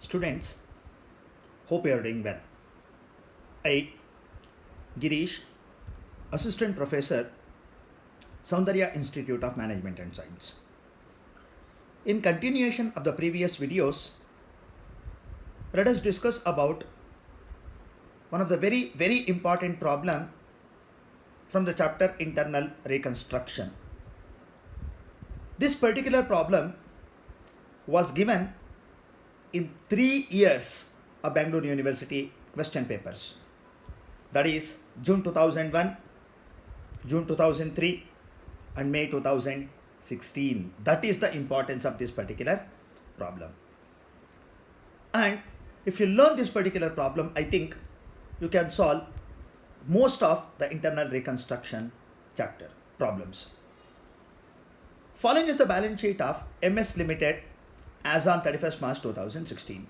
Students, hope you are doing well. I, Girish, Assistant Professor, Soundarya Institute of Management and Science. In continuation of the previous videos, let us discuss about one of the very important problem from the chapter Internal Reconstruction. This particular problem was given in 3 years of Bangalore University question papers. That is June 2001, June 2003 and May 2016. That is the importance of this particular problem. And if you learn this particular problem, I think you can solve most of the internal reconstruction chapter problems. Following is the balance sheet of MS Limited as on 31st March 2016.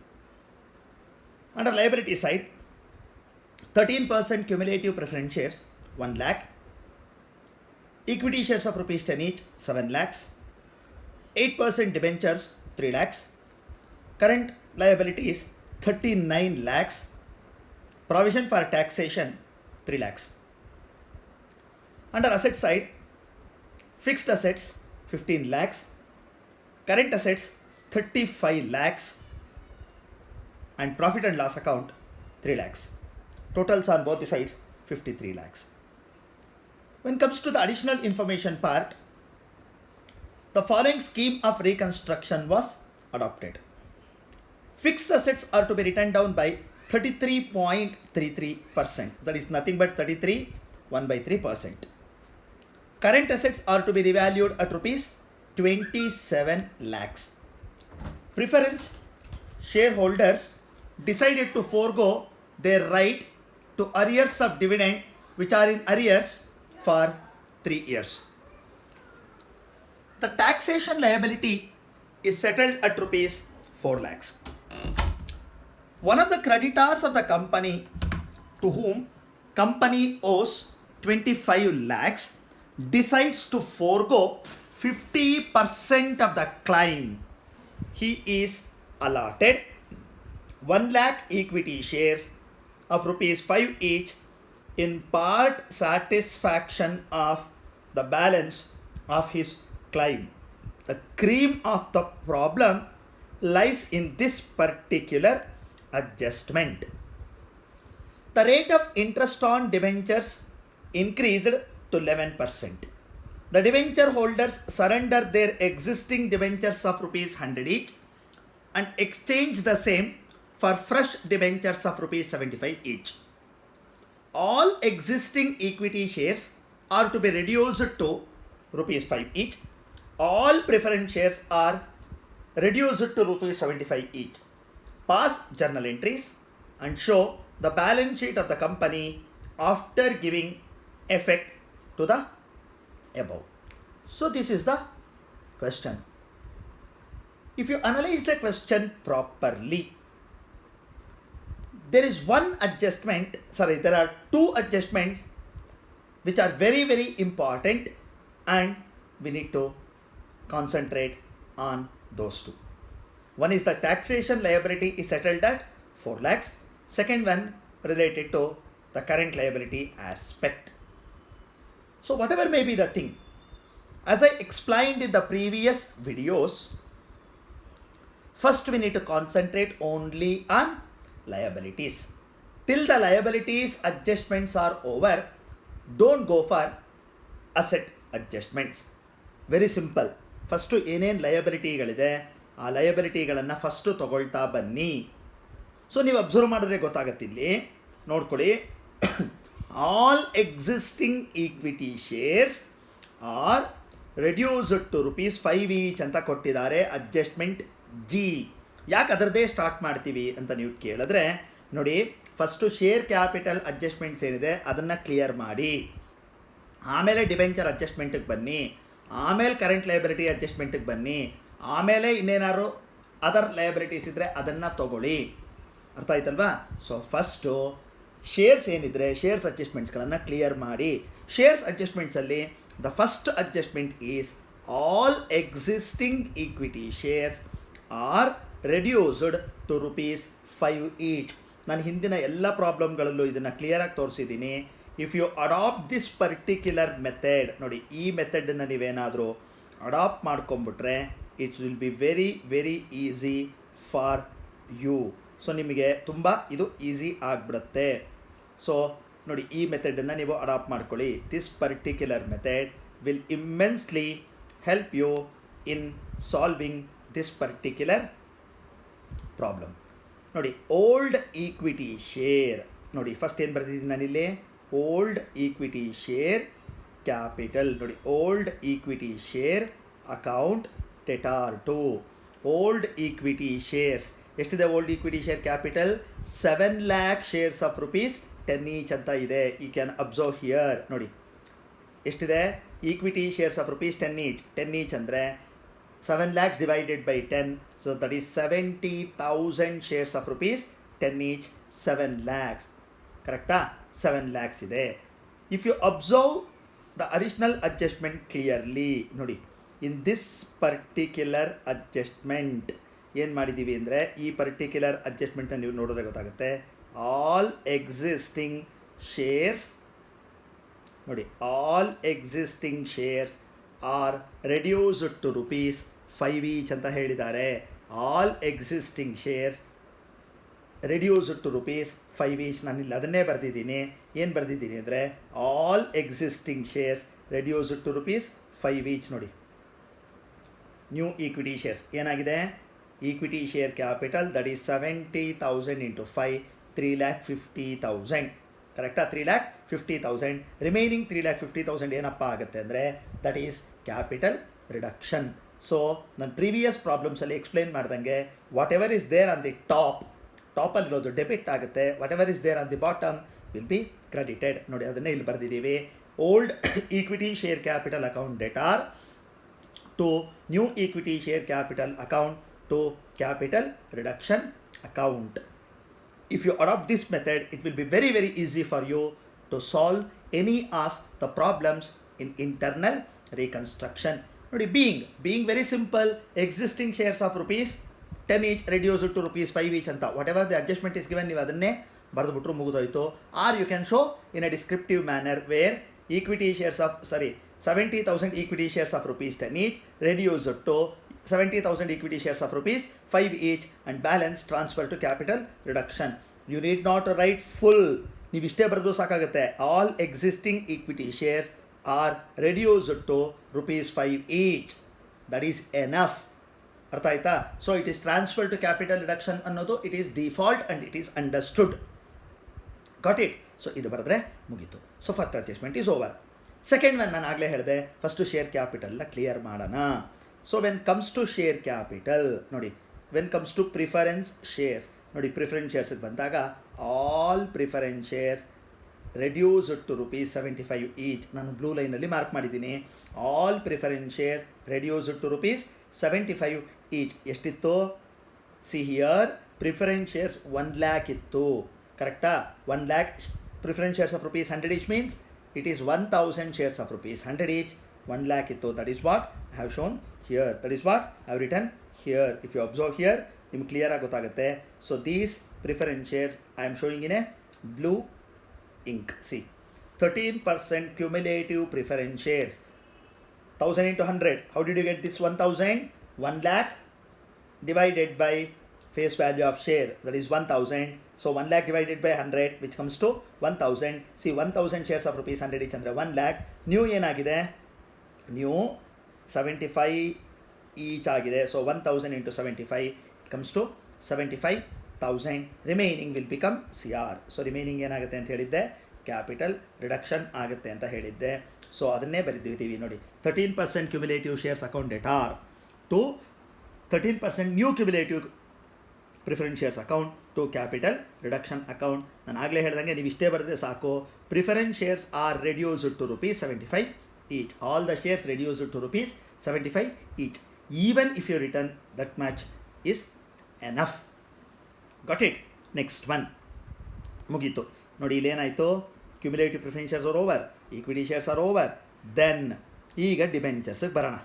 Under liability side, 13% cumulative preference shares 1 lakh, equity shares of rupees 10 each 7 lakhs, 8% debentures 3 lakhs, current liabilities 39 lakhs, provision for taxation 3 lakhs. Under asset side, fixed assets 15 lakhs, current assets 35 lakhs and profit and loss account 3 lakhs. Totals on both the sides 53 lakhs. When it comes to the additional information part, the following scheme of reconstruction was adopted. Fixed assets are to be written down by 33.33%. That is nothing but 33 1/3%. Current assets are to be revalued at rupees 27 lakhs. Preference shareholders decided to forego their right to arrears of dividend which are in arrears for 3 years. The taxation liability is settled at rupees 4 lakhs. One of the creditors of the company to whom company owes 25 lakhs decides to forego 50% of the claim. He is allotted 1 lakh equity shares of rupees 5 each in part satisfaction of the balance of his claim. The cream of the problem lies in this particular adjustment. The rate of interest on debentures increased to 11%. The debenture holders surrender their existing debentures of rupees 100 each and exchange the same for fresh debentures of rupees 75 each. All existing equity shares are to be reduced to rupees 5 each. All preference shares are reduced to rupees 75 each. Pass journal entries and show the balance sheet of the company after giving effect to the above. So this is the question. If you analyze the question properly, there is one adjustment, there are two adjustments which are very important and we need to concentrate on those two. One is the taxation liability is settled at 4 lakhs. Second one related to the current liability aspect. So whatever may be the thing, as I explained in the previous videos, first we need to concentrate only on liabilities. Till the liabilities adjustments are over, don't go for asset adjustments. Very simple. First ಏನೇನು ಲಯಬಿಲಿಟಿಗಳಿದೆ ಆ ಲಯಬಿಲಿಟಿಗಳನ್ನು first ತಗೊಳ್ತಾ ಬನ್ನಿ. So ನೀವು observe ಮಾಡಿದ್ರೆ ಗೊತ್ತಾಗತ್ತೆ, ಇಲ್ಲಿ ನೋಡ್ಕೊಳ್ಳಿ. All existing equity shares are reduced to rupees 5 each ಅಂತ ಕೊಟ್ಟಿದ್ದಾರೆ. Adjustment G. ಯಾಕೆ ಅದರದ್ದೇ ಸ್ಟಾರ್ಟ್ ಮಾಡ್ತೀವಿ ಅಂತ ನೀವು ಕೇಳಿದ್ರೆ, ನೋಡಿ, ಫಸ್ಟು ಶೇರ್ ಕ್ಯಾಪಿಟಲ್ ಅಡ್ಜಸ್ಟ್ಮೆಂಟ್ಸ್ ಏನಿದೆ ಅದನ್ನು ಕ್ಲಿಯರ್ ಮಾಡಿ, ಆಮೇಲೆ ಡಿಬೆಂಚರ್ ಅಡ್ಜಸ್ಟ್ಮೆಂಟಿಗೆ ಬನ್ನಿ, ಆಮೇಲೆ ಕರೆಂಟ್ ಲಯಬಿಲಿಟಿ ಅಡ್ಜಸ್ಟ್ಮೆಂಟಿಗೆ ಬನ್ನಿ, ಆಮೇಲೆ ಇನ್ನೇನಾದ್ರು ಅದರ್ ಲಯಬಿಲಿಟೀಸ್ ಇದ್ದರೆ ಅದನ್ನು ತಗೊಳ್ಳಿ. ಅರ್ಥ ಆಯ್ತಲ್ವಾ? ಸೊ ಫಸ್ಟು ಶೇರ್ಸ್ ಏನಿದ್ರೆ ಶೇರ್ಸ್ ಅಡ್ಜಸ್ಟ್ಮೆಂಟ್ಸ್ಗಳನ್ನು ಕ್ಲಿಯರ್ ಮಾಡಿ. ಶೇರ್ಸ್ ಅಡ್ಜಸ್ಟ್ಮೆಂಟ್ಸಲ್ಲಿ the first adjustment is all existing equity shares are reduced to ₹5 each. ನಾನು ಹಿಂದಿನ ಎಲ್ಲ ಪ್ರಾಬ್ಲಮ್ಗಳಲ್ಲೂ ಇದನ್ನು ಕ್ಲಿಯರಾಗಿ ತೋರಿಸಿದ್ದೀನಿ. If you adapt this particular method, ನೋಡಿ ಈ ಮೆಥಡನ್ನು ನೀವೇನಾದರೂ ಅಡಾಪ್ಟ್ ಮಾಡ್ಕೊಂಬಿಟ್ರೆ it will be very very easy for you. So ನಿಮಗೆ ತುಂಬ ಇದು ಈಸಿ ಆಗಿಬಿಡುತ್ತೆ. ಸೊ ನೋಡಿ ಈ ಮೆಥಡನ್ನು ನೀವು ಅಡಾಪ್ಟ್ ಮಾಡ್ಕೊಳ್ಳಿ. This particular method will immensely help you in solving this particular problem. ನೋಡಿ ಓಲ್ಡ್ ಈಕ್ವಿಟಿ ಶೇರ್, ನೋಡಿ ಫಸ್ಟ್ ಏನು ಬರೆದಿದ್ದೀನಿ ನಾನಿಲ್ಲಿ, ಓಲ್ಡ್ ಈಕ್ವಿಟಿ ಶೇರ್ ಕ್ಯಾಪಿಟಲ್. ನೋಡಿ old equity share account debtor to old equity shares. ಎಷ್ಟಿದೆ old equity share capital? 7 lakh shares of ₹10 each ಅಂತ ಇದೆ. You can observe here. ನೋಡಿ ಎಷ್ಟಿದೆ equity shares of ₹10 each. 10 each ಅಂದರೆ 7 lakhs divided by 10, so that is 70,000 shares of ₹10 each. 7 lakhs, correcta? 7 lakhs ಇದೆ. If you observe the additional adjustment clearly, ನೋಡಿ in this particular adjustment ಏನು ಮಾಡಿದ್ದೀವಿ ಅಂದರೆ, ಈ particular ಅಡ್ಜಸ್ಟ್ಮೆಂಟ್ನ ನೀವು ನೋಡಿದ್ರೆ ಗೊತ್ತಾಗುತ್ತೆ. ಆಲ್ ಎಕ್ಸಿಸ್ಟಿಂಗ್ ಶೇರ್ಸ್, ನೋಡಿ all existing shares are reduced to ₹5 each ಅಂತ ಹೇಳಿದ್ದಾರೆ. All existing shares reduced to ₹5 each. ನಾನಿಲ್ಲಿ ಅದನ್ನೇ ಬರೆದಿದ್ದೀನಿ. ಏನು ಬರೆದಿದ್ದೀನಿ ಅಂದರೆ, all existing shares reduced to ₹5 each. ನೋಡಿ ನ್ಯೂ ಈಕ್ವಿಟಿ ಶೇರ್ಸ್ ಏನಾಗಿದೆ, equity share capital that is 70,000 into 5, 3,50,000. ಕರೆಕ್ಟಾ? 3,50,000. ರಿಮೈನಿಂಗ್ 3,50,000 ಏನಪ್ಪ ಆಗುತ್ತೆ ಅಂದರೆ, that is capital reduction. So ನಾನು ಪ್ರೀವಿಯಸ್ ಪ್ರಾಬ್ಲಮ್ಸಲ್ಲಿ ಎಕ್ಸ್ಪ್ಲೈನ್ ಮಾಡ್ದಂಗೆ, what ever is there on the ಟಾಪಲ್ಲಿರೋದು ಡೆಬಿಟ್ ಆಗುತ್ತೆ, whatever is there on the bottom will be credited. ನೋಡಿ ಅದನ್ನೇ ಇಲ್ಲಿ ಬರೆದಿದ್ದೀವಿ. Old equity share capital account debtor to new equity share capital account to capital reduction account. If you adopt this method, it will be very very easy for you to solve any of the problems in internal reconstruction. ನೋಡಿ being very simple, existing shares of ₹10 each reduced to ₹5 each ಅಂತ whatever the adjustment is given, ನೀವು ಅದನ್ನೇ ಬರೆದುಬಿಟ್ರು ಮುಗಿದೋಯ್ತು. Are you can show in a descriptive manner where equity shares of 70,000 equity shares of ₹10 each reduced to 70,000 equity shares of ₹5 each and balance transfer to capital reduction. You need not write full. ನೀವು ಇಷ್ಟೇ ಬರೆದು ಸಾಕಾಗುತ್ತೆ. All existing equity shares are reduced to ₹5 each. That is enough. ಅರ್ಥ ಆಯ್ತಾ? So it is transfer to capital reduction ಅನ್ನೋದು it is default and it is understood. Got it? So ಇದು ಬರೆದ್ರೆ ಮುಗೀತು. So first adjustment is over. Second one ನಾನು ಆಗಲೇ ಹೇಳಿದೆ, first share ಕ್ಯಾಪಿಟಲ್ನ ಕ್ಲಿಯರ್ ಮಾಡೋಣ. So when comes to share capital, ನೋಡಿ when comes to preference shares, ನೋಡಿ ಪ್ರಿಫರೆನ್ಸ್ ಶೇರ್ಸ್ಗೆ ಬಂದಾಗ all preference shares reduced to ₹75 each. ನಾನು ಬ್ಲೂ ಲೈನಲ್ಲಿ ಮಾರ್ಕ್ ಮಾಡಿದ್ದೀನಿ. All preference shares reduced to ₹75 each. ಎಷ್ಟಿತ್ತು? See here, preference shares 1 lakh ಇತ್ತು. ಕರೆಕ್ಟಾ? 1 lakh preference shares of ₹100 each means it is 1,000 shares of ₹100 each. 1 lakh itto. That is what I have shown here. That is what I have written here. If you observe here, ನಿಮ್ಗೆ clear ಆಗಿ ಗೊತ್ತಾಗುತ್ತೆ. So these preference shares I am showing in a blue ink. See 13% cumulative preference shares. 1000 into 100. How did you get this 1,000? 1 lakh divided by face value of share, that is 1,000. So 1 lakh divided by 100 which comes to 1,000. See 1,000 shares of ₹100 each ಅಂದರೆ 1 lakh. New ಏನಾಗಿದೆ? New 75 each ಆಗಿದೆ. So 1,000 into 75 it comes to 75,000. Remaining will become CR. So remaining ಏನಾಗುತ್ತೆ ಅಂತ ಹೇಳಿದ್ದೆ? Capital reduction ಆಗುತ್ತೆ ಅಂತ ಹೇಳಿದ್ದೆ. So ಅದನ್ನೇ ಬರೆದಿದ್ದೀವಿ ನೋಡಿ. 13% cumulative shares account debtor to 13% new cumulative preference shares account to capital reduction account. ನಾನು ಆಗಲೇ ಹೇಳ್ದಂಗೆ ನೀವು ಇಷ್ಟೇ ಬರೆದ್ರೆ ಸಾಕು. Preference shares are reduced to ₹75 each. All the shares reduced to ₹75 each. Even if you return that much is enough. Got it? Next one ಮುಗೀತು ನೋಡಿ. ಇಲ್ಲೇನಾಯಿತು? Cumulative preference shares are over, equity shares are over. Then ಈಗ ಡಿಬೆಂಚರ್ಸ್ಗೆ ಬರೋಣ.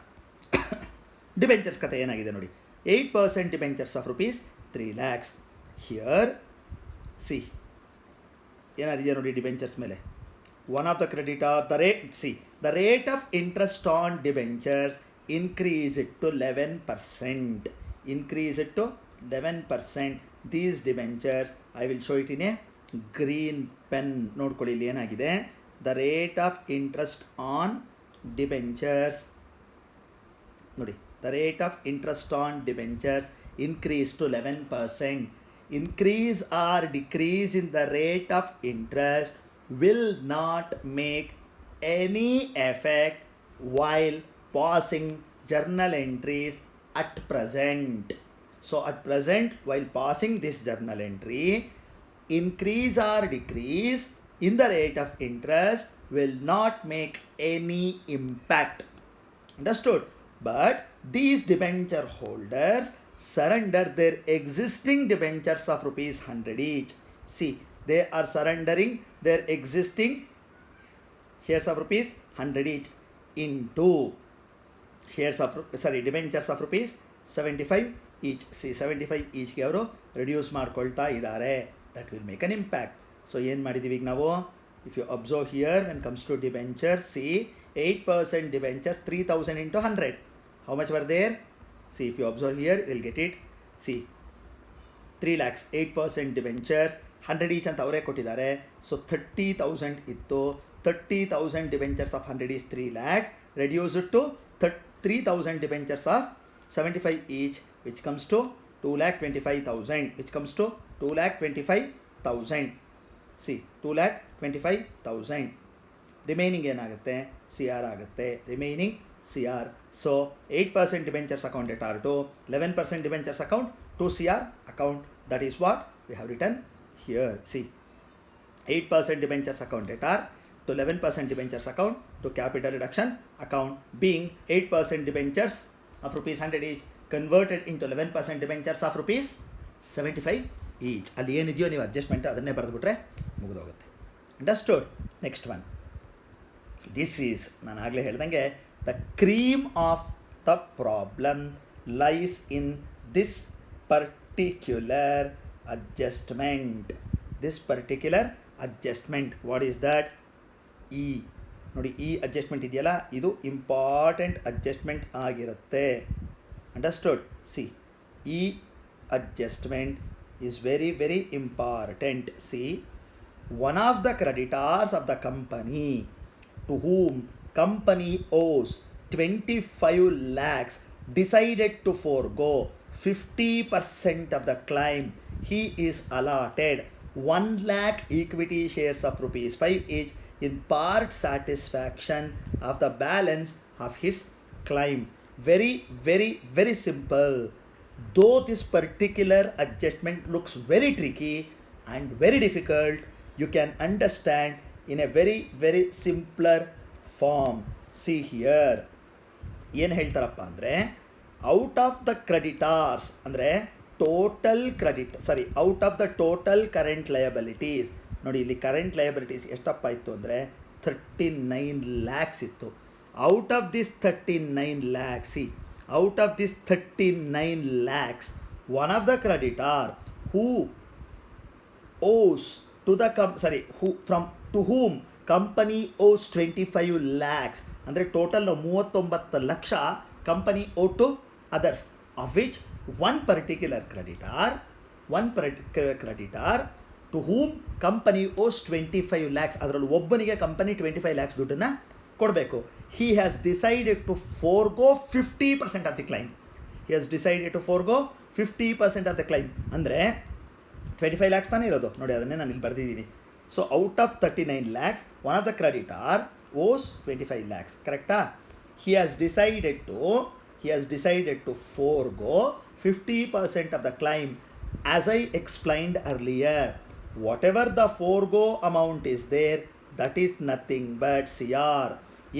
Debentures ಕತೆ ಏನಾಗಿದೆ ನೋಡಿ. 8% debentures of rupees 3 lakhs. Here, see, ಏನಾದಿದೆ ನೋಡಿ ಡಿಬೆಂಚರ್ಸ್ ಮೇಲೆ one of the creditor, the rate of interest on debentures increase it to 11%. Increase it to 11%. These debentures, I will show it in a green pen. ನೋಡ್ಕೊಳ್ಳಿ ಇಲ್ಲಿ ಏನಾಗಿದೆ. The rate of interest on debentures, ನೋಡಿ, the rate of interest on debentures increase to 11%. Increase or decrease in the rate of interest will not make any effect while passing journal entries at present. So at present, while passing this journal entry, increase or decrease in the rate of interest will not make any impact. Understood? But these debenture holders surrender their existing debentures of rupees 100 each. See, they are surrendering their existing shares of rupees 100 each into debentures of rupees 75 each. See, 75 each ಗೆ ಅವರು reduce ಮಾಡ್ಕೊಳ್ತಾ ಇದ್ದಾರೆ. That will make an impact. So ಏನು ಮಾಡಿದ್ದೀವಿ ಈಗ ನಾವು? If you observe here, when comes to debentures, see, 8% debentures, 3000 into 100. How much were there? See, if you observe here, you will get it. See, 3 lakhs, 8% debenture, 100 each ಅಂತ ಅವರೇ ಕೊಟ್ಟಿದ್ದಾರೆ. So 30,000 ಇತ್ತು. 30,000 debentures of 100 is 3 lakhs. Reduce it to 3,000 debentures of 75 each, which comes to 2,25,000. Which comes to 2,25,000. See, 2,25,000. Remaining ಏನಾಗುತ್ತೆ? CR ಆಗುತ್ತೆ. Remaining CR. So 8% debentures account at R2, 11% debentures account to CR account. That is what we have written here. See, 8% debentures account at R to 11% debentures account to capital reduction account, being 8% debentures of rupees 100 each converted into 11% debentures of rupees 75 each. ಅಲ್ಲಿ ಏನಿದೆಯೋ ನೀವು adjustment ಅದನ್ನೇ ಬರೆದುಬಿಟ್ರೆ ಮುಗಿದೋಗುತ್ತೆ. Understood? Next one. This is, ನಾನು ಆಗಲೇ ಹೇಳ್ದಂಗೆ, the cream of the problem lies in this particular adjustment. This particular adjustment, what is that? E. ನೋಡಿ, ಈ ಅಡ್ಜಸ್ಟ್ಮೆಂಟ್ ಇದೆಯಲ್ಲ, ಇದು ಇಂಪಾರ್ಟೆಂಟ್ ಅಡ್ಜಸ್ಟ್ಮೆಂಟ್ ಆಗಿರುತ್ತೆ. ಅಂಡರ್ಸ್ಟುಡ್? ಸಿ, ಈ adjustment is very, very important. See, one of the creditors of the company to whom company owes 25 lakhs decided to forego 50% of the claim. He is allotted 1 lakh equity shares of rupees 5 each in part satisfaction of the balance of his claim. Very, very, very simple. Though this particular adjustment looks very tricky and very difficult, you can understand in a very, very simpler form. See here, ಏನು ಹೇಳ್ತಾರಪ್ಪ ಅಂದರೆ, out of the creditors ಅಂದರೆ out of the total current liabilities. ನೋಡಿ, ಇಲ್ಲಿ current liabilities ಎಷ್ಟಪ್ಪ ಇತ್ತು ಅಂದರೆ 39 lakhs ಇತ್ತು. Out of this 39 lakhs, C, out of this 39 lakhs, one of the creditor who owes to the to whom company owes 25 lakhs, ಅಂದರೆ total 39 lakh company owe to others, of which one particular creditor to whom company owes 25 lakhs, ಅದರಲ್ಲಿ ಒಬ್ಬನಿಗೆ company 25 lakhs ದುಡ್ಡನ್ನು ಕೊಡಬೇಕು. He has decided to forego 50% of the claim. He has decided to forego 50% of the claim. ಅಂದರೆ 25 lakhs ತಾನೇ ಇರೋದು. ನೋಡಿ, ಅದನ್ನೇ ನಾನು ಇಲ್ಲಿ ಬರೆದಿದ್ದೀನಿ. So out of 39 lakhs, one of the creditor owes 25 lakhs. ಕರೆಕ್ಟಾ? He has decided to forego 50% of the claim. As I explained earlier, whatever the forego amount is there, that is nothing but CR.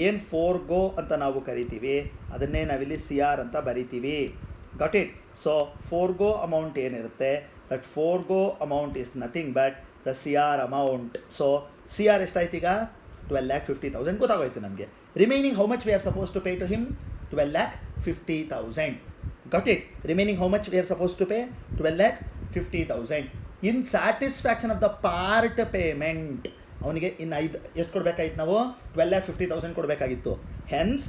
ಏನು ಫೋರ್ಗೋ ಅಂತ ನಾವು ಕರಿತೀವಿ ಅದನ್ನೇ ನಾವಿಲ್ಲಿ CR ಅಂತ ಬರಿತೀವಿ. Got it? So forgo amount ಏನಿರುತ್ತೆ, that forgo amount is nothing but the CR amount. So CR ಎಷ್ಟಾಯ್ತು ಈಗ? 12,50,000 ಗೊತ್ತಾಗೋಯ್ತು ನಮಗೆ. Remaining how much we are suppose to pay to him? 12,50,000. Got it? Remaining how much we are supposed to pay? 12,50,000. In satisfaction of the part payment, ಅವನಿಗೆ ಇನ್ನು ಎಷ್ಟು ಕೊಡಬೇಕಾಗಿತ್ತು ನಾವು? 12,50,000 ಕೊಡಬೇಕಾಗಿತ್ತು. Hence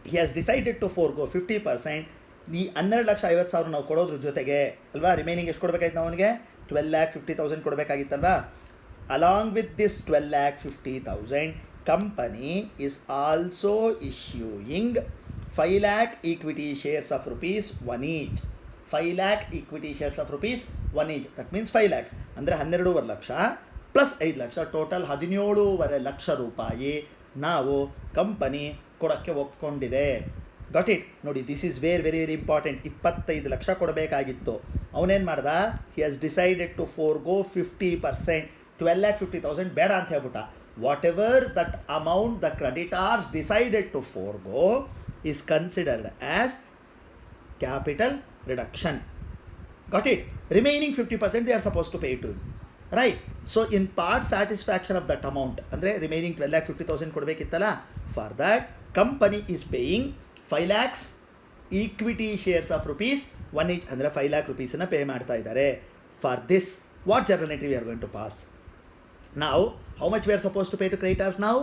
he has decided to forego 50%. ಈ 12,50,000 ನಾವು ಕೊಡೋದ್ರ ಜೊತೆಗೆ ಅಲ್ವಾ, ರಿಮೈನಿಂಗ್ ಎಷ್ಟು ಕೊಡಬೇಕಾಗಿತ್ತು ನಾವು ಅವನಿಗೆ? 12,50,000 ಕೊಡಬೇಕಾಗಿತ್ತಲ್ವಾ. Along with this 12,50,000, company is also issuing 5 lakh equity shares of rupees 1 each. 5 lakh equity shares of rupees 1 each. That means 5 lakhs. ಅಂದರೆ 12.5 ಲಕ್ಷ ಪ್ಲಸ್ 5 ಲಕ್ಷ, ಟೋಟಲ್ 17.5 ಲಕ್ಷ ರೂಪಾಯಿ ನಾವು ಕಂಪನಿ ಕೊಡೋಕ್ಕೆ ಒಪ್ಕೊಂಡಿದೆ. Got it? ನೋಡಿ, this is very very very important. 25 lakh ಕೊಡಬೇಕಾಗಿತ್ತು, ಅವನೇನು ಮಾಡ್ದ? He has decided to forgo 50%. 12,50,000 ಬೇಡ ಅಂತ ಹೇಳ್ಬಿಟ್ಟ. Whatever that amount the creditors decided to forgo is considered as capital reduction. Got it? Remaining 50% we are supposed to pay to him. Right? So in part satisfaction of that amount, ಅಂದರೆ remaining 12,50,000 ಕೊಡಬೇಕಿತ್ತಲ್ಲ, for that company is paying 5 lakhs equity shares of rupees 1 each, ಅಂದರೆ 5 lakh rupeesನ pay ಮಾಡ್ತಾ ಇದ್ದಾರೆ. For this, what journal entry we are going to pass? Now, how much we are supposed to pay to creditors now?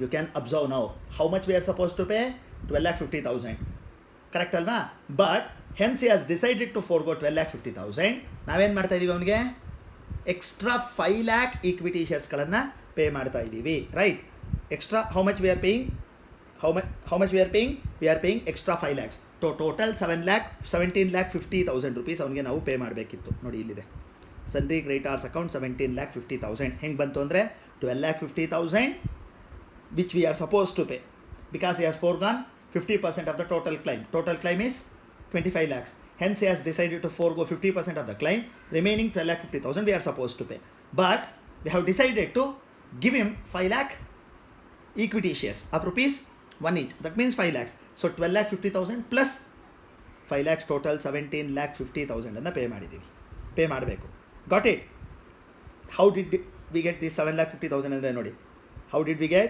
You can observe now. How much we are supposed to pay? 12,50,000. Correct ಅಲ್ವಾ? But hence he has decided to forgo 12,50,000. ನಾವೇನು ಮಾಡ್ತಾ ಇದ್ದೀವಿ? ಅವನಿಗೆ extra 5 lakh equity ಶೇರ್ಸ್ಗಳನ್ನು pay ಮಾಡ್ತಾ ಇದ್ದೀವಿ. Right? Extra how much we are paying? How much we are paying? We are paying extra 5 lakhs. Total 17,50,000 rupees ಅವನಿಗೆ ನಾವು ಪೇ ಮಾಡಬೇಕಿತ್ತು. ನೋಡಿ, ಇಲ್ಲಿದೆ ಸನ್ರಿ ಕ್ರೆಡಿಟಾರ್ಸ್ ಅಕೌಂಟ್ 17,50,000. ಹೆಂಗೆ ಬಂತು ಅಂದರೆ 12,50,000 which we are supposed to pay because he has foregone 50% of the total claim. Total claim is 25 lakhs. Hence he has decided to forego 50% of the claim. Remaining 12,50,000 we are supposed to pay. But we have decided to give him 5 lakh equity shares of rupees 1 each. That means 5 lakhs. So 12,50,000 plus 5 lakhs total 17,50,000 ಅನ್ನು pay ಮಾಡಬೇಕು. Got it? How did we get this 7,50,000 ಅಂದರೆ ನೋಡಿ, how did we get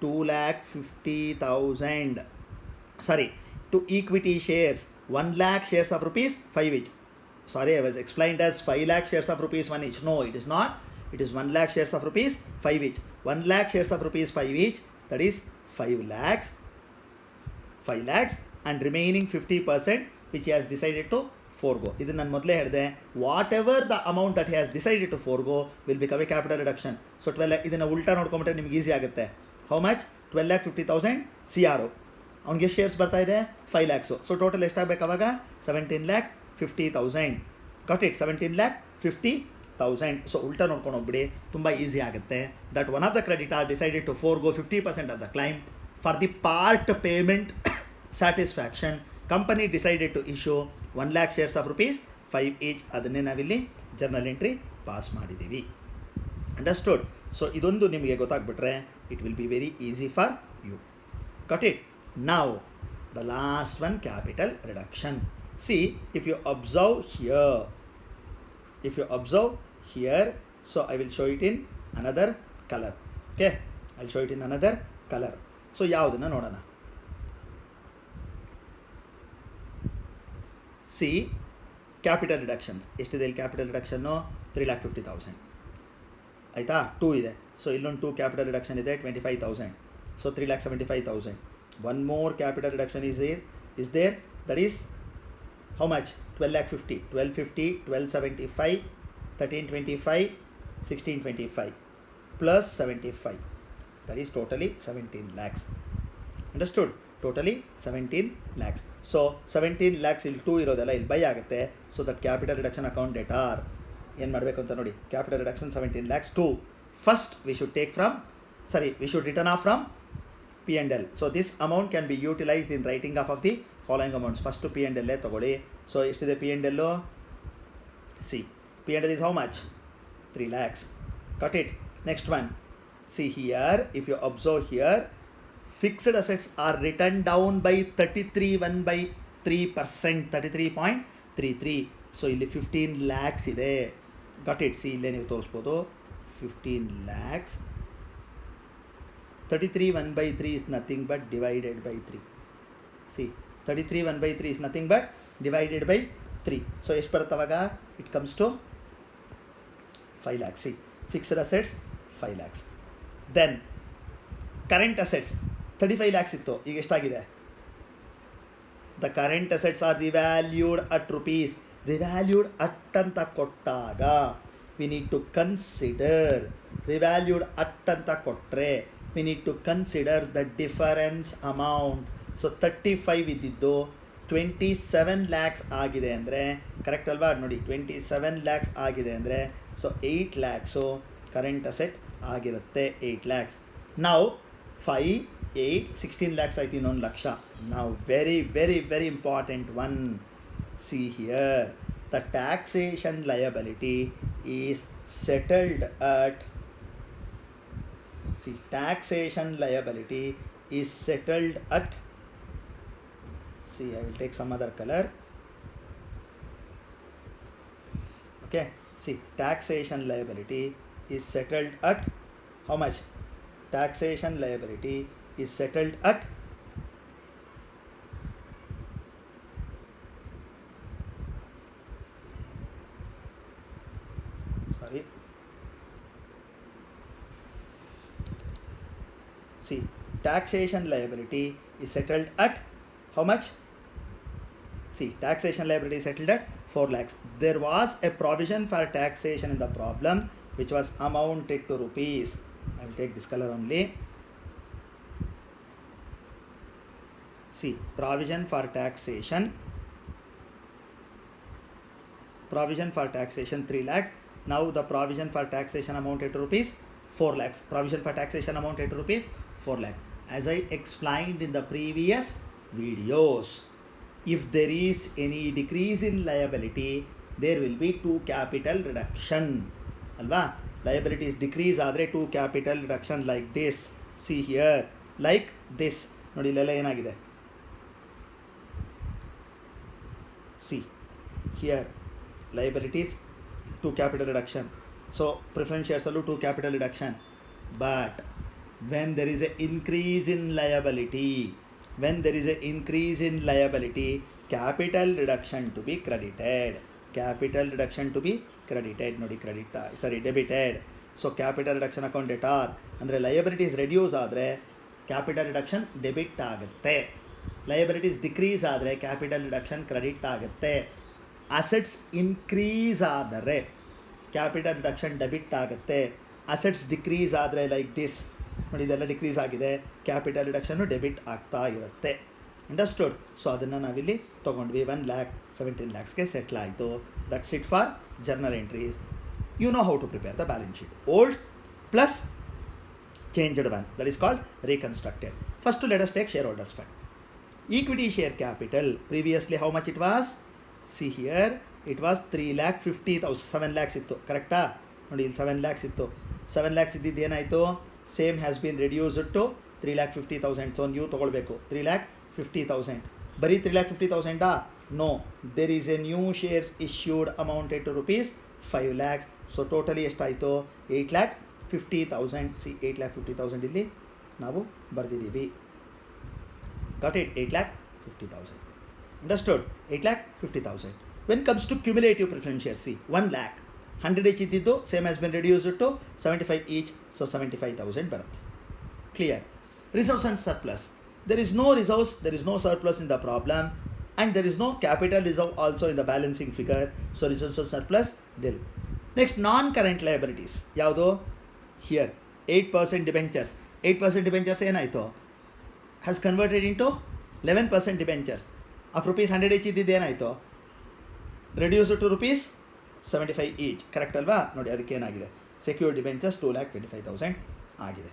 2,50,000? Sorry, to equity shares 1 lakh shares of rupees 5 each. Sorry, I was explained as 5 lakh shares of rupees 1 each. No, it is not. It is 1 lakh shares of rupees 5 each. 1 lakh shares of rupees 5 each, that is 5 lakhs. 5 lakhs and remaining 50% which he has decided to forgo. ಇದು ನಾನು ಮೊದಲೇ ಹೇಳಿದೆ, whatever the amount that he has decided to forgo will become a capital reduction. So 12 ಇದನ್ನು ಉಲ್ಟಾ ನೋಡ್ಕೊಂಬಿಟ್ರೆ ನಿಮ್ಗೆ easy ಆಗುತ್ತೆ. How much? 12,50,000 CRO. ಅವ್ನಿಗೆ ಶೇರ್ಸ್ ಬರ್ತಾ ಇದೆ 5 lakhs. ಸೊ ಟೋಟಲ್ ಎಷ್ಟಾಗಬೇಕು ಅವಾಗ? 17,50,000. Got it? 17,50,000. ಸೊ ಉಲ್ಟಾ ನೋಡ್ಕೊಂಡು ಹೋಗ್ಬಿಡಿ, ತುಂಬ ಈಸಿ ಆಗುತ್ತೆ. That one of the creditor decided to forgo 50% of the claim for the part payment satisfaction. Company decided to issue 1 lakh shares of rupees 5 each. ಅದನ್ನೇ ನಾವಿಲ್ಲಿ journal entry pass ಮಾಡಿದ್ದೀವಿ. Understood? So ಇದೊಂದು ನಿಮಗೆ ಗೊತ್ತಾಗ್ಬಿಟ್ರೆ it will be very easy for you. Got it? Now the last one, capital reduction. See, if you observe here, so I will show it in another colour. Okay, I will show it in another colour. So ಯಾವುದನ್ನು ನೋಡೋಣ? C, capital reductions ಎಷ್ಟಿದೆ ಇಲ್ಲಿ? Capital reduction 3,50,000 ಆಯಿತಾ? 2 ಇದೆ. So ಇಲ್ಲೊಂದು 2 capital reduction ಇದೆ, 25,000. So 3,75,000. One more capital reduction is there, that is how much? 12,50,000. 12,50,000, 12,75,000, 13,25,000, 16,25,000 plus 75,000. That is totally 17 lakhs. Understood? Totally 17 lakhs. So 17 lakhs ಇಲ್ಲಿ 2 ಇರೋದೆಲ್ಲ ಇಲ್ಲಿ ಬೈ ಆಗುತ್ತೆ. So that capital reduction account debtor ಏನು ಮಾಡಬೇಕು ಅಂತ ನೋಡಿ. Capital reduction 17 lakhs. 2 first we should take from, we should return off from P&L. So this amount can be utilised in writing off the following amounts. First P&L ತೊಗೊಳ್ಳಿ. So ಎಷ್ಟಿದೆ P&L? See, P&L is how much? 3 lakhs. Got it? Next one. See here, if you observe here, fixed assets are written down by 33.1%, 33.33. So ಇಲ್ಲಿ 15 lakhs ಇದೆ. Got it? C, ಇಲ್ಲೇ ನೀವು ತೋರಿಸ್ಬೋದು 15 lakhs. 33 1/3 is nothing but divided by 3. See, 33 1/3 is nothing but divided by 3. So ಎಷ್ಟು ಬರುತ್ತೆ ಅವಾಗ? It comes to 5 lakhs. See, fixed assets 5 lakhs. Then current assets 35 lakhs ಇತ್ತು, ಈಗ ಎಷ್ಟಾಗಿದೆ? The current assets are revalued at rupees. Revalued at ಅಂತ ಕೊಟ್ಟಾಗ we need to consider, revalued at ಅಂತ ಕೊಟ್ಟರೆ we need to consider the difference amount. So 35 ಇದ್ದಿದ್ದು 27 ಲ್ಯಾಕ್ಸ್ ಆಗಿದೆ ಅಂದರೆ ಕರೆಕ್ಟ್ ಅಲ್ವಾ? ನೋಡಿ 27 ಲ್ಯಾಕ್ಸ್ ಆಗಿದೆ ಅಂದರೆ ಸೊ 8 ಲ್ಯಾಕ್ಸು ಕರೆಂಟ್ ಅಸೆಟ್ ಆಗಿರುತ್ತೆ. 8 ಲ್ಯಾಕ್ಸ್. ನಾವು 5 8 16 ಲ್ಯಾಕ್ಸ್ ಆಯ್ತು, ಇನ್ನೊಂದು ಲಕ್ಷ. ನಾವು very very very important one. See here the taxation liability is settled at, see, taxation liability is settled at, see, I will take some other color. Okay, see, taxation liability is settled at how much? Taxation liability is settled at see, taxation liability is settled at how much? See, taxation liability is settled at 4 lakhs. There was a provision for taxation in the problem which was amounted to rupees. I will take this color only. See, provision for taxation 3 lakhs. Now the provision for taxation amounted to rupees 4 lakhs. Provision for taxation amounted to rupees 4 lakhs. As I explained in the previous videos, if there is any decrease in liability, there will be 2 capital reduction. Alva? Liabilities decrease ಆದರೆ 2 capital reduction like this. See here, like this. ನೋಡಿ ಇಲ್ಲೆಲ್ಲ ಏನಾಗಿದೆ? See here, liabilities 2 capital reduction. So preference shares ಅಲ್ಲೂ 2 capital reduction. But when there is an increase in liability, capital reduction to be credited. ನೋಡಿ debited. So capital reduction account debtor ಅಂದರೆ liabilities reduce ಆದರೆ capital reduction debit ಆಗುತ್ತೆ. liabilities decrease ಆದರೆ capital reduction credit ಆಗುತ್ತೆ. assets increase ಆದರೆ capital reduction debit ಆಗುತ್ತೆ. assets decrease ಆದರೆ like this, ನೋಡಿ ಇದೆಲ್ಲ ಡಿಕ್ರೀಸ್ ಆಗಿದೆ, ಕ್ಯಾಪಿಟಲ್ ರಿಡಕ್ಷನ್ನು ಡೆಬಿಟ್ ಆಗ್ತಾ ಇರುತ್ತೆ. ಅಂಡರ್ಸ್ಟುಡ್? ಸೊ ಅದನ್ನು ನಾವಿಲ್ಲಿ ತೊಗೊಂಡ್ವಿ. 1,17 lakhsಗೆ ಸೆಟ್ಲ್ ಆಯಿತು. That's it for journal entries. You know how to prepare the balance sheet. Old plus changed one, that is called reconstructed. First let us take share holders fund. Equity share capital previously how much it was? See here it was 3,50,000. 7 lakhs ಇತ್ತು, ಕರೆಕ್ಟಾ? ನೋಡಿ ಇಲ್ಲಿ 7 lakhs ಇತ್ತು. 7 lakhs ಇದ್ದಿದ್ದು ಏನಾಯಿತು? Same has been reduced to 3,50,000. So ನೀವು ತೊಗೊಳ್ಬೇಕು 3,50,000. ಬರೀ 3,50,000 no, there is a new shares issued amounted to rupees 5 lakhs. So totally ಎಷ್ಟಾಯಿತು? 8,50,000. ಸಿ 8,50,000 ಇಲ್ಲಿ ನಾವು ಬರೆದಿದ್ದೀವಿ. Got it? 8,50,000. Understood? 8,50,000. When comes to cumulative preference share, see 1 lakh 100 each ಇದ್ದಿದ್ದು same has been reduced to 75 each. So 75,000 ಬರುತ್ತೆ. Clear? Reserves and surplus. there is no reserves, there is no surplus in the problem, and there is no capital reserve also in the balancing figure. So reserves or surplus nil. Next, non-current liabilities. ಯಾವುದು? Here 8% debentures. 8% debentures ಏನಾಯಿತು? has converted into 11% debentures. of rupees 100 each ಇದ್ದಿದ್ದು ಏನಾಯಿತು? reduced to rupees 75 each. Correct ಅಲ್ವಾ? ನೋಡಿ ಅದಕ್ಕೆ ಏನಾಗಿದೆ? Secured debentures 2,25,000 ಆಗಿದೆ.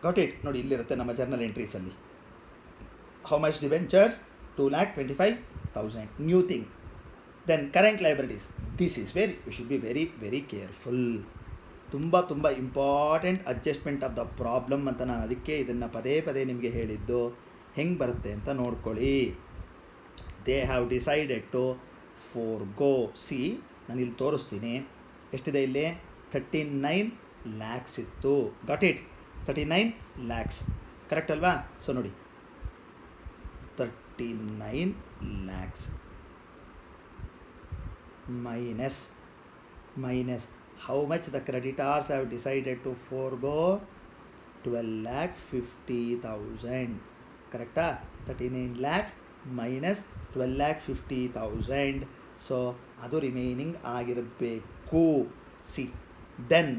Got it? ನೋಡಿ ಇಲ್ಲಿರುತ್ತೆ ನಮ್ಮ ಜರ್ನಲ್ ಎಂಟ್ರೀಸಲ್ಲಿ. How much debentures? 2,25,000. New thing. Then current liabilities. This is very, you should be very very careful. ತುಂಬ important adjustment of the problem ಅಂತ ನಾನು ಅದಕ್ಕೆ ಇದನ್ನು ಪದೇ ಪದೇ ನಿಮಗೆ ಹೇಳಿದ್ದು. ಹೆಂಗೆ ಬರುತ್ತೆ ಅಂತ ನೋಡ್ಕೊಳ್ಳಿ. They have decided to forgo. See ನಾನು ಇಲ್ಲಿ ತೋರಿಸ್ತೀನಿ. ಎಷ್ಟಿದೆ ಇಲ್ಲಿ? 39 lakhs ಇತ್ತು. Got it? 39 lakhs. ಕರೆಕ್ಟ್ ಅಲ್ವಾ? ಸೊ ನೋಡಿ 39 lakhs minus how much the creditors have decided to forego 12 lakh 50,000. Correcta? 39 lakhs minus 12 lakh 50,000. So ಅದು ರಿಮೈನಿಂಗ್ ಆಗಿರಬೇಕು. ಸಿ ದೆನ್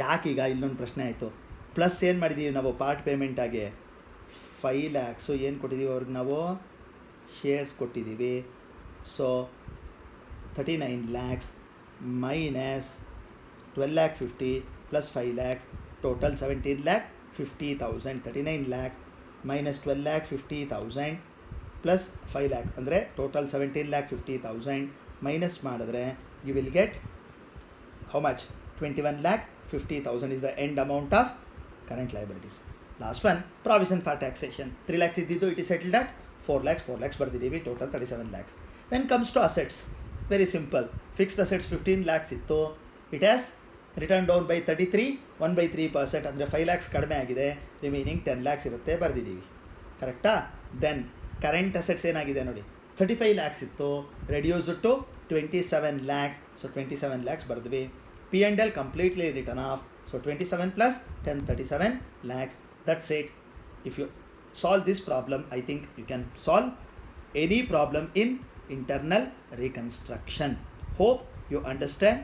ಯಾಕೀಗ ಇಲ್ಲೊಂದು ಪ್ರಶ್ನೆ ಆಯಿತು. ಪ್ಲಸ್ ಏನು ಮಾಡಿದ್ದೀವಿ ನಾವು ಪಾರ್ಟ್ ಪೇಮೆಂಟಾಗಿ 5 ಲ್ಯಾಕ್ಸು ಏನು ಕೊಟ್ಟಿದ್ದೀವಿ ಅವ್ರಿಗೆ ನಾವು ಶೇರ್ಸ್ ಕೊಟ್ಟಿದ್ದೀವಿ. So 39 lakhs minus 12 lakh 50 plus 5 lakhs total 17 lakh 50,000. 39 lakhs minus 12 lakh 50,000 plus 5 lakhs ಅಂದರೆ ಟೋಟಲ್ 17 lakh 50,000 ಮೈನಸ್ ಮಾಡಿದ್ರೆ you will get how much? 21 lakh 50,000 is the end amount of current liabilities. Last one, provision for taxation. 3 lakhs ಇದ್ದಿದ್ದು it is settled at 4 lakhs ಬರ್ದಿದ್ದೀವಿ, total 37 lakhs. When comes to assets, very simple. Fixed assets 15 lakhs ಇತ್ತು, it has returned down by 33, 1/3%, ಅಂದರೆ 5 lakhs ಕಡಿಮೆ ಆಗಿದೆ, remaining 10 lakhs ಇರುತ್ತೆ ಬರ್ದಿದ್ದೀವಿ. ಕರೆಕ್ಟಾ? Then current assets ಏನಾಗಿದೆ ನೋಡಿ, 35 lakhs ಇತ್ತು, reduce to 27 lakhs, so 27 lakhs ಬರ್ದ್ವಿ. P&L completely written off, so 27 plus 10, 37 lakhs. That's it. If you solve this problem, I think you can solve any problem in internal reconstruction. Hope you understand